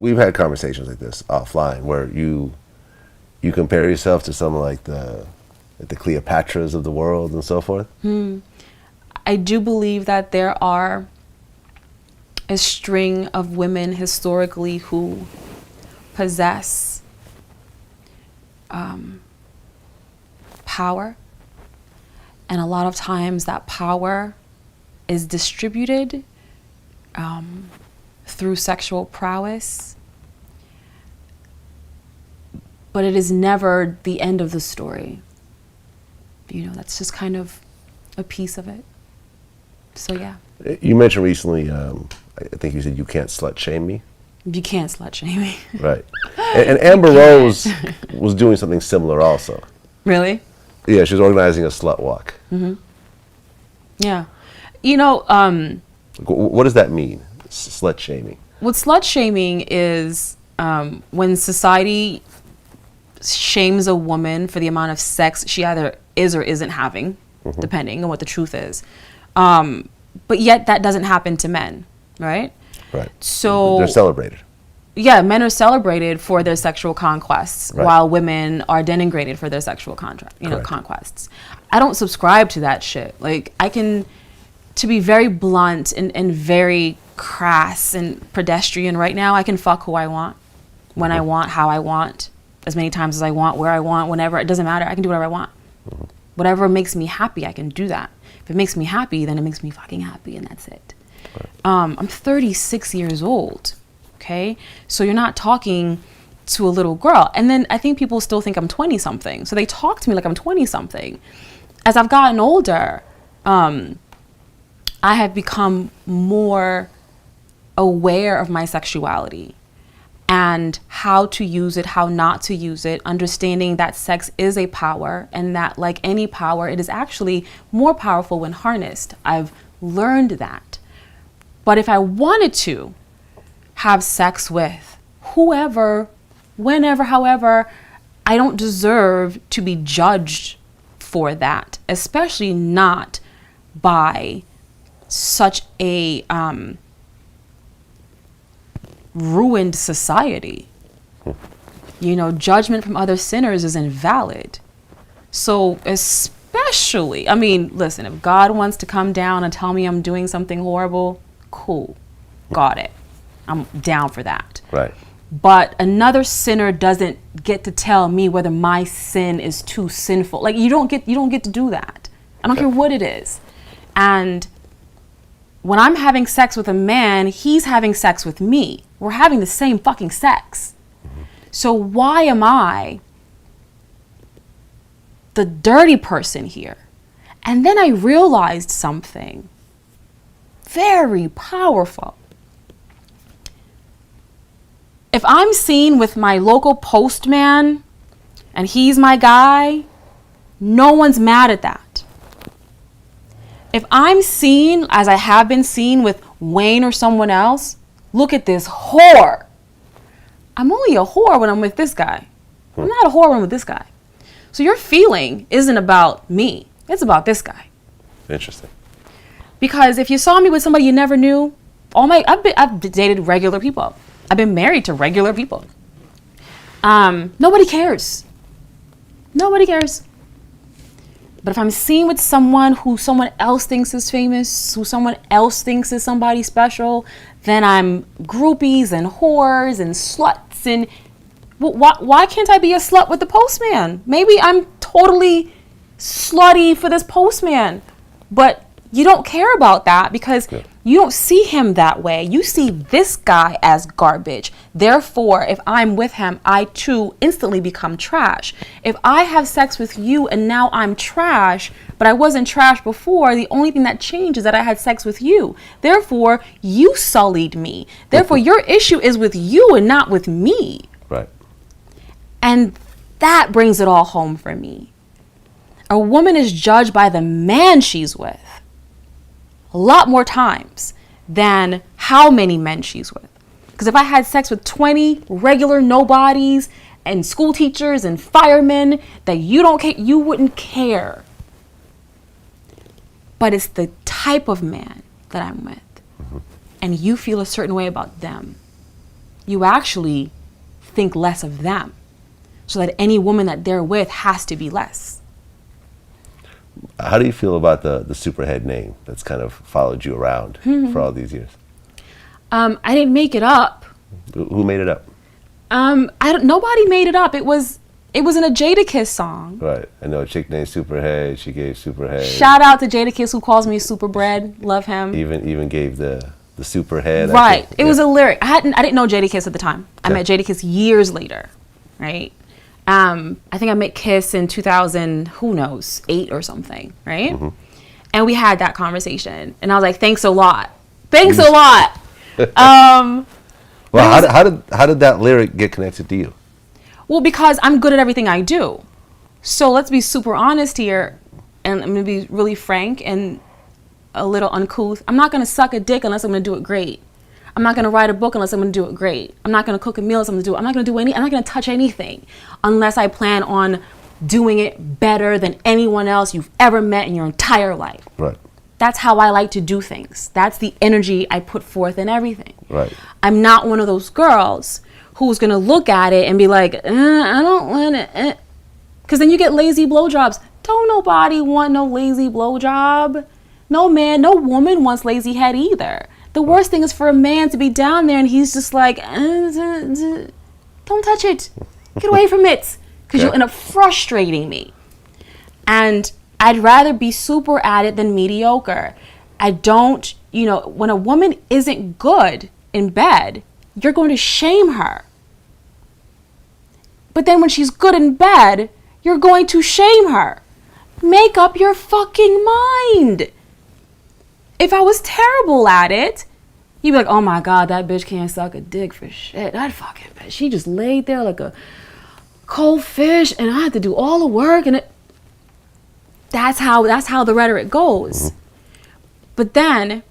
we've had conversations like this offline where you compare yourself to some like the Cleopatras of the world and so forth. I do believe that there are a string of women historically who possess power, and a lot of times that power is distributed through sexual prowess, but it is never the end of the story. You know, that's just kind of a piece of it. So yeah. You mentioned recently, I think you said you can't slut shame me. You can't slut shame me. Right. And Amber Rose was doing something similar also. Really? Yeah, she was organizing a slut walk. Yeah. You know, what does that mean, slut shaming? what slut shaming is when society shames a woman for the amount of sex she either is or isn't having, depending on what the truth is. But yet that doesn't happen to men, right? Right. So they're celebrated. Yeah, men are celebrated for their sexual conquests, Right. while women are denigrated for their sexual conquests. I don't subscribe to that shit. Like, I can, to be very blunt and very crass and pedestrian right now, I can fuck who I want, when I want, how I want, as many times as I want, where I want, whenever. It doesn't matter. I can do whatever I want. Whatever makes me happy, I can do that. If it makes me happy, then it makes me fucking happy, and that's it. Right. I'm 36 years old. Okay, so you're not talking to a little girl. And then I think people still think I'm 20 something. So they talk to me like I'm 20 something. As I've gotten older, I have become more aware of my sexuality and how to use it, how not to use it, understanding that sex is a power, and that, like any power, it is actually more powerful when harnessed. I've learned that. But if I wanted to have sex with whoever, whenever, however, I don't deserve to be judged for that, especially not by such a ruined society. You know, judgment from other sinners is invalid. So especially, I mean, listen, if God wants to come down and tell me I'm doing something horrible, cool, got it. I'm down for that. Right. But another sinner doesn't get to tell me whether my sin is too sinful. Like, you don't get to do that. I don't care what it is. And when I'm having sex with a man, he's having sex with me. We're having the same fucking sex. So why am I the dirty person here? And then I realized something very powerful. If I'm seen with my local postman and he's my guy, no one's mad at that. If I'm seen, as I have been seen with Wayne or someone else, look at this whore. I'm only a whore when I'm with this guy. I'm not a whore when I'm with this guy. So your feeling isn't about me. It's about this guy. Interesting. Because if you saw me with somebody you never knew, I've dated regular people. I've been married to regular people. Nobody cares. Nobody cares. But if I'm seen with someone who someone else thinks is famous, who someone else thinks is somebody special, then I'm groupies and whores and sluts. And why can't I be a slut with the postman? Maybe I'm totally slutty for this postman. But you don't care about that because you don't see him that way. You see this guy as garbage. Therefore, if I'm with him, I too instantly become trash. If I have sex with you and now I'm trash, but I wasn't trash before, the only thing that changed is that I had sex with you. Therefore, you sullied me. Therefore, your issue is with you and not with me. Right. And that brings it all home for me. A woman is judged by the man she's with a lot more times than how many men she's with. Because if I had sex with 20 regular nobodies and school teachers and firemen that you don't care, you wouldn't care. But it's the type of man that I'm with. And you feel a certain way about them. you actually think less of them, so that any woman that they're with has to be less. How do you feel about the Superhead name that's kind of followed you around for all these years? I didn't make it up. Who made it up? Nobody made it up. It was in a Jadakiss song. Right. I know a chick named Superhead. She gave Superhead. Shout out to Jadakiss, who calls me Superbread. Love him. Even gave the Superhead. Right. It was a lyric. I didn't know Jadakiss at the time. I met Jadakiss years later. Right. I think I met Kiss in 2000, who knows, 8 or something. Right. Mm-hmm. And we had that conversation, and I was like, "Thanks a lot. Thanks a lot." Well, how did that lyric get connected to you? Well, because I'm good at everything I do. So let's be super honest here, and I'm going to be really frank and a little uncouth. I'm not going to suck a dick unless I'm going to do it great. I'm not going to write a book unless I'm going to do it great. I'm not going to cook a meal unless I'm going to do it. I'm not going to touch anything unless I plan on doing it better than anyone else you've ever met in your entire life. Right. That's how I like to do things. That's the energy I put forth in everything. Right. I'm not one of those girls who's going to look at it and be like, I don't want it. Because then you get lazy blowjobs. Don't nobody want no lazy blowjob. No man, no woman wants lazy head either. The worst thing is for a man to be down there and he's just like, don't touch it. Get away from it. Because you'll end up frustrating me. And I'd rather be super at it than mediocre. I don't, when a woman isn't good in bed, you're going to shame her. But then when she's good in bed, you're going to shame her. Make up your fucking mind. If I was terrible at it, you'd be like, oh my God, that bitch can't suck a dick for shit. That fucking bitch, she just laid there like a cold fish and I had to do all the work. And that's how the rhetoric goes. Mm-hmm. But then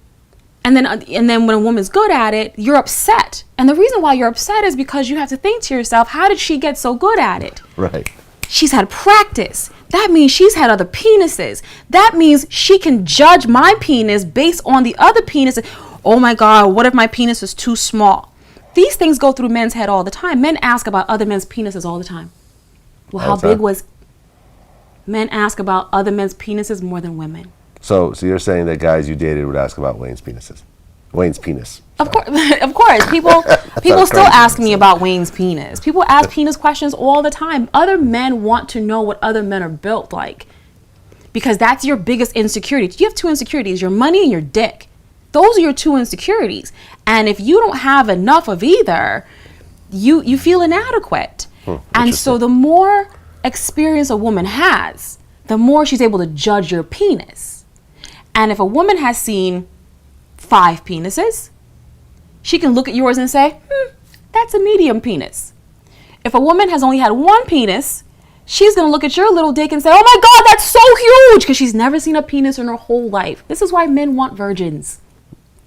when a woman's good at it, you're upset. And the reason why you're upset is because you have to think to yourself, how did she get so good at it? Right. She's had practice. That means she's had other penises. That means she can judge my penis based on the other penises. Oh my God, what if my penis is too small? These things go through men's head all the time. Men ask about other men's penises all the time. Well, how big was... Men ask about other men's penises more than women. So you're saying that guys you dated would ask about Wayne's penis. Of course. People still ask me about Wayne's penis. People ask penis questions all the time. Other men want to know what other men are built like. Because that's your biggest insecurity. You have 2 insecurities, your money and your dick. Those are your 2 insecurities. And if you don't have enough of either, you feel inadequate. And so the more experience a woman has, the more she's able to judge your penis. And if a woman has seen 5 penises, she can look at yours and say, that's a medium penis. If a woman has only had 1 penis, she's going to look at your little dick and say, oh my God, that's so huge, because she's never seen a penis in her whole life. This is why men want virgins.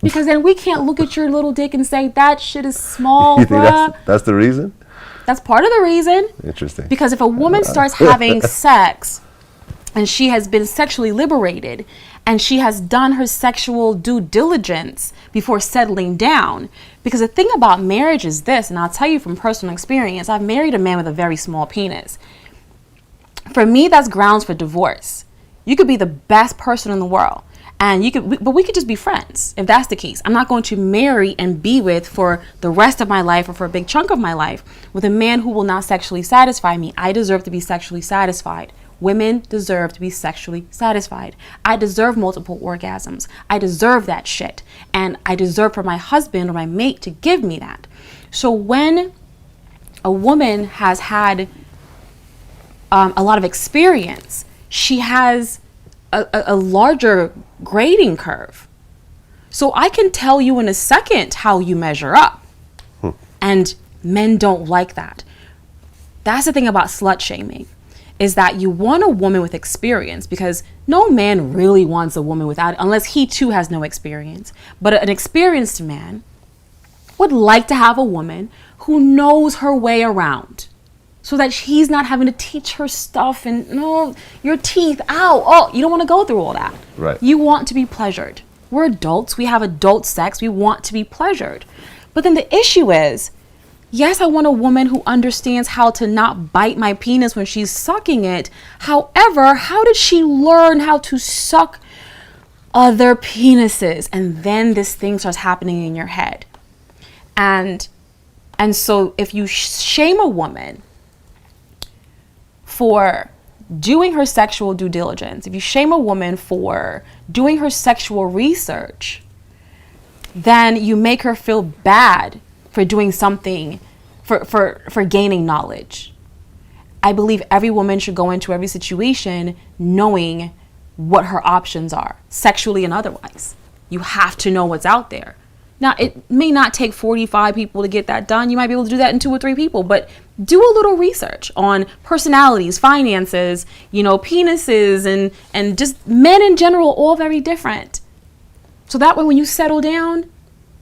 Because then we can't look at your little dick and say, that shit is small, you think that's the reason? That's part of the reason. Interesting. Because if a woman starts having sex and she has been sexually liberated and she has done her sexual due diligence before settling down, because the thing about marriage is this, and I'll tell you from personal experience, I've married a man with a very small penis. For me, that's grounds for divorce. You could be the best person in the world, and but we could just be friends if that's the case. I'm not going to marry and be with for the rest of my life or for a big chunk of my life with a man who will not sexually satisfy me. I deserve to be sexually satisfied. Women deserve to be sexually satisfied. I deserve multiple orgasms. I deserve that shit. And I deserve for my husband or my mate to give me that. So when a woman has had a lot of experience, she has a larger grading curve. So I can tell you in a second how you measure up. And men don't like that. That's the thing about slut shaming, is that you want a woman with experience, because no man really wants a woman without, unless he too has no experience. But an experienced man would like to have a woman who knows her way around, so that he's not having to teach her stuff and, no, your teeth, ow, oh, you don't want to go through all that. Right. You want to be pleasured. We're adults. We have adult sex. We want to be pleasured. But then the issue is, Yes, I want a woman who understands how to not bite my penis when she's sucking it. However, how did she learn how to suck other penises? And then this thing starts happening in your head. And so if you shame a woman for doing her sexual due diligence, if you shame a woman for doing her sexual research, then you make her feel bad for doing something, for gaining knowledge. I believe every woman should go into every situation knowing what her options are, sexually and otherwise. You have to know what's out there. Now, it may not take 45 people to get that done. You might be able to do that in 2 or 3 people, but do a little research on personalities, finances, penises, and just men in general, all very different. So that way, when you settle down,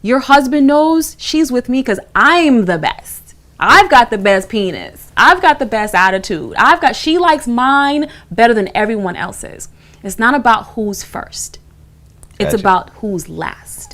your husband knows she's with me because I'm the best. I've got the best penis. I've got the best attitude. She likes mine better than everyone else's. It's not about who's first. It's Gotcha. about who's last.